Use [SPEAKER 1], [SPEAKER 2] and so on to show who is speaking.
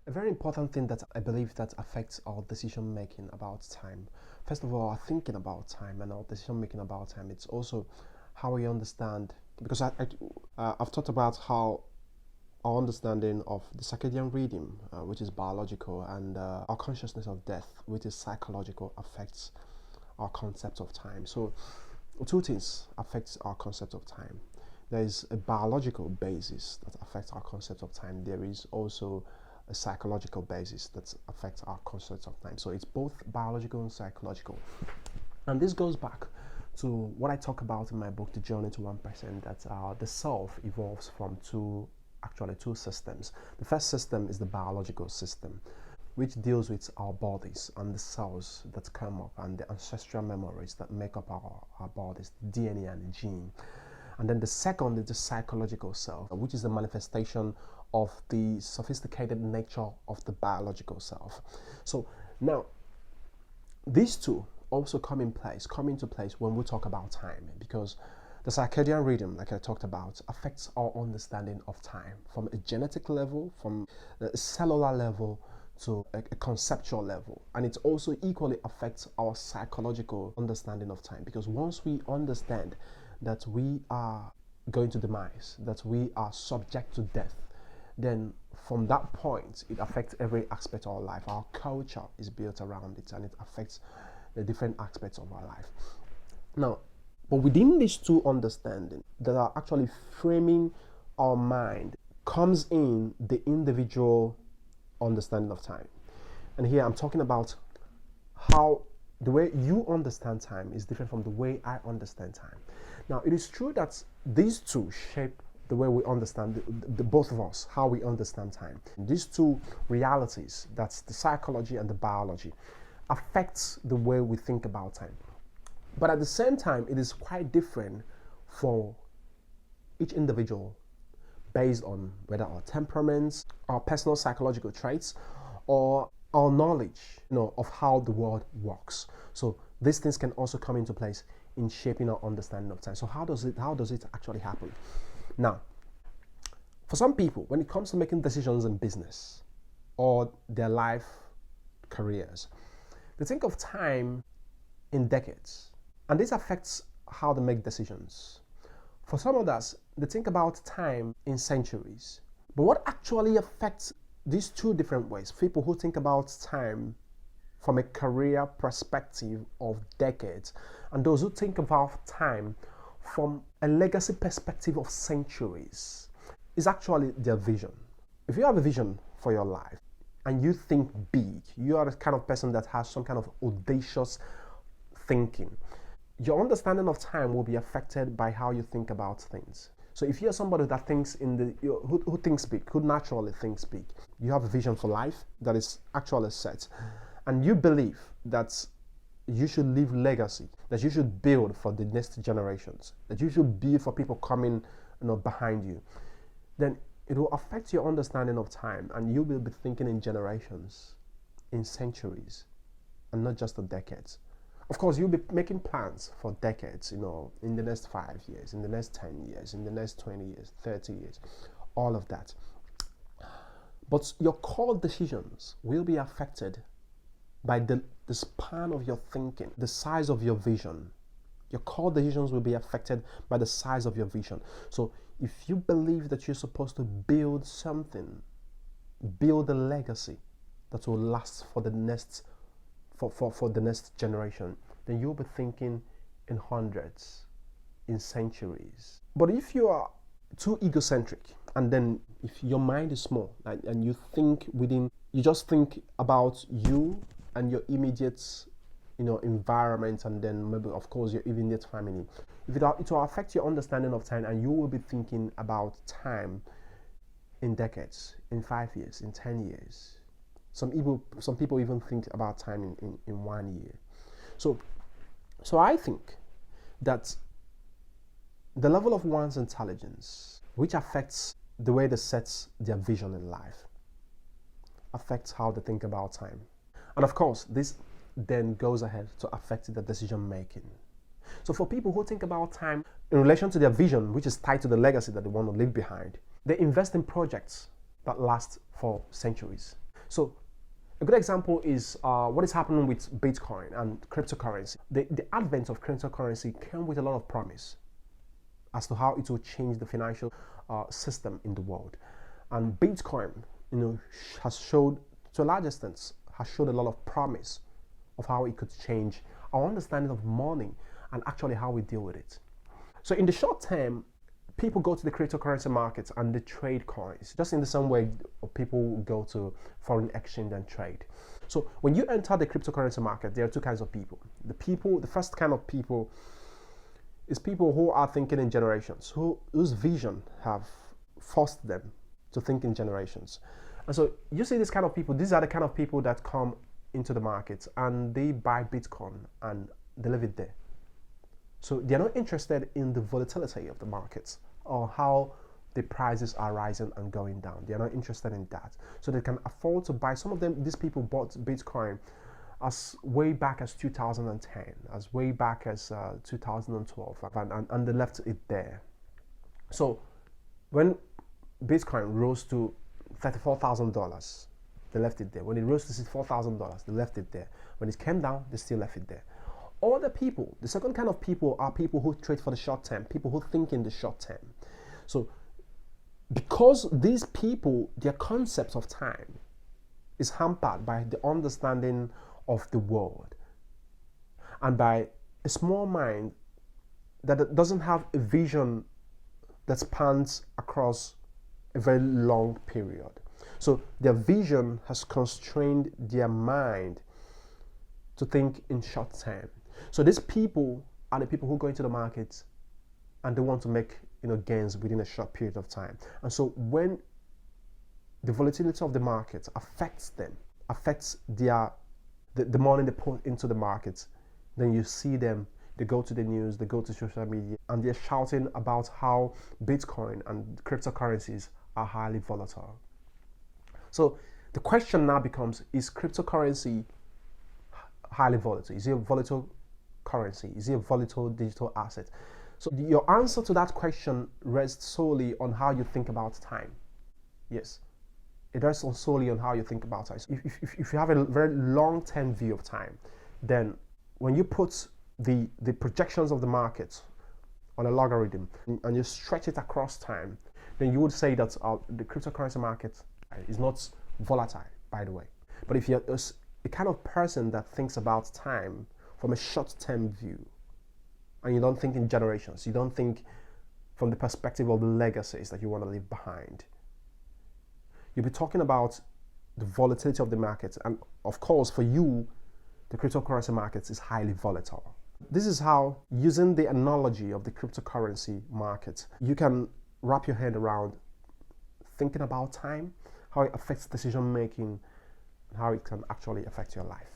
[SPEAKER 1] A very important thing that I believe that affects our decision making about time. First of all, our thinking about time and our decision making about time. It's also how we understand, because I've talked about how our understanding of the circadian rhythm, which is biological, and our consciousness of death, which is psychological, affects our concept of time. So, two things affect our concept of time. There is a biological basis that affects our concept of time. There is also a psychological basis that affects our concept of time. So it's both biological and psychological. And this goes back to what I talk about in my book, The Journey to 1%, that the self evolves from two systems. The first system is the biological system, which deals with our bodies and the cells that come up and the ancestral memories that make up our bodies, the DNA and the gene. And then the second is the psychological self, which is the manifestation of the sophisticated nature of the biological self. So now, these two also come into place when we talk about time, because the circadian rhythm, like I talked about, affects our understanding of time from a genetic level, from a cellular level, to a conceptual level. And it also equally affects our psychological understanding of time, because once we understand that we are going to demise, that we are subject to death, then from that point it affects every aspect of our life. Our culture is built around it, and it affects the different aspects of our life. Now, but within these two understandings that are actually framing our mind comes in the individual understanding of time. And here I'm talking about how the way you understand time is different from the way I understand time. Now, it is true that these two shape the way we understand, the both of us, how we understand time. These two realities, that's the psychology and the biology, affects the way we think about time. But at the same time, it is quite different for each individual based on whether our temperaments, our personal psychological traits, or our knowledge, of how the world works. So these things can also come into place in shaping our understanding of time. So how does it actually happen? Now, for some people, when it comes to making decisions in business or their life careers, they think of time in decades, and this affects how they make decisions. For some others, they think about time in centuries. But what actually affects these two different ways, people who think about time from a career perspective of decades, and those who think about time from a legacy perspective of centuries, is actually their vision. If you have a vision for your life and you think big, you are the kind of person that has some kind of audacious thinking, your understanding of time will be affected by how you think about things. So if you're somebody that thinks who thinks big, who naturally thinks big, you have a vision for life that is actually set, and you believe that you should leave legacy, that you should build for the next generations, that you should build for people coming behind you, then it will affect your understanding of time, and you will be thinking in generations, in centuries, and not just the decades. Of course, you'll be making plans for decades, in the next 5 years, in the next 10 years, in the next 20 years, 30 years, all of that. But your core decisions will be affected by the span of your thinking, the size of your vision. Your core decisions will be affected by the size of your vision. So if you believe that you're supposed to build something, build a legacy that will last for the next for the next generation, then you'll be thinking in hundreds, in centuries. But if you are too egocentric, and then if your mind is small and you just think about you and your immediate environment, and then maybe of course your immediate family, it will affect your understanding of time, and you will be thinking about time in decades, in 5 years, in 10 years. Some people even think about time in 1 year. So I think that the level of one's intelligence, which affects the way they set their vision in life, affects how they think about time. And of course, this then goes ahead to affect the decision making. So for people who think about time in relation to their vision, which is tied to the legacy that they want to leave behind, they invest in projects that last for centuries. So a good example is what is happening with Bitcoin and cryptocurrency. The advent of cryptocurrency came with a lot of promise as to how it will change the financial system in the world. And Bitcoin, has showed, to a large extent, has showed a lot of promise of how it could change our understanding of money and actually how we deal with it. So in the short term, people go to the cryptocurrency markets and they trade coins, just in the same way people go to foreign exchange and trade. So when you enter the cryptocurrency market, there are two kinds of people. The first kind of people is people who are thinking in generations, whose vision have forced them to think in generations. And so you see this kind of people, these are the kind of people that come into the market and they buy Bitcoin and they leave it there. So they're not interested in the volatility of the markets or how the prices are rising and going down. They're not interested in that. So they can afford to buy. Some of them, these people bought Bitcoin as way back as 2010, as way back as 2012, and they left it there. So when Bitcoin rose to $34,000, they left it there. When it rose to $4,000, they left it there. When it came down, they still left it there. Other people, the second kind of people are people who trade for the short term, people who think in the short term. So because these people, their concepts of time is hampered by the understanding of the world and by a small mind that doesn't have a vision that spans across a very long period. So their vision has constrained their mind to think in short term. So these people are the people who go into the market and they want to make gains within a short period of time. And so when the volatility of the market affects them, affects the money they put into the market, then you see them, they go to the news, they go to social media, and they're shouting about how Bitcoin and cryptocurrencies are highly volatile. So the question now becomes, is cryptocurrency highly volatile? Is it a volatile currency? Is it a volatile digital asset? So your answer to that question rests solely on how you think about time. Yes, it rests solely on how you think about time. So if you have a very long-term view of time, then when you put the projections of the market on a logarithm and you stretch it across time, then you would say that the cryptocurrency market is not volatile, by the way. But if you're the kind of person that thinks about time from a short-term view, and you don't think in generations, you don't think from the perspective of the legacies that you want to leave behind, you'll be talking about the volatility of the market. And of course, for you, the cryptocurrency market is highly volatile. This is how, using the analogy of the cryptocurrency market, you can wrap your head around thinking about time, how it affects decision making, and how it can actually affect your life.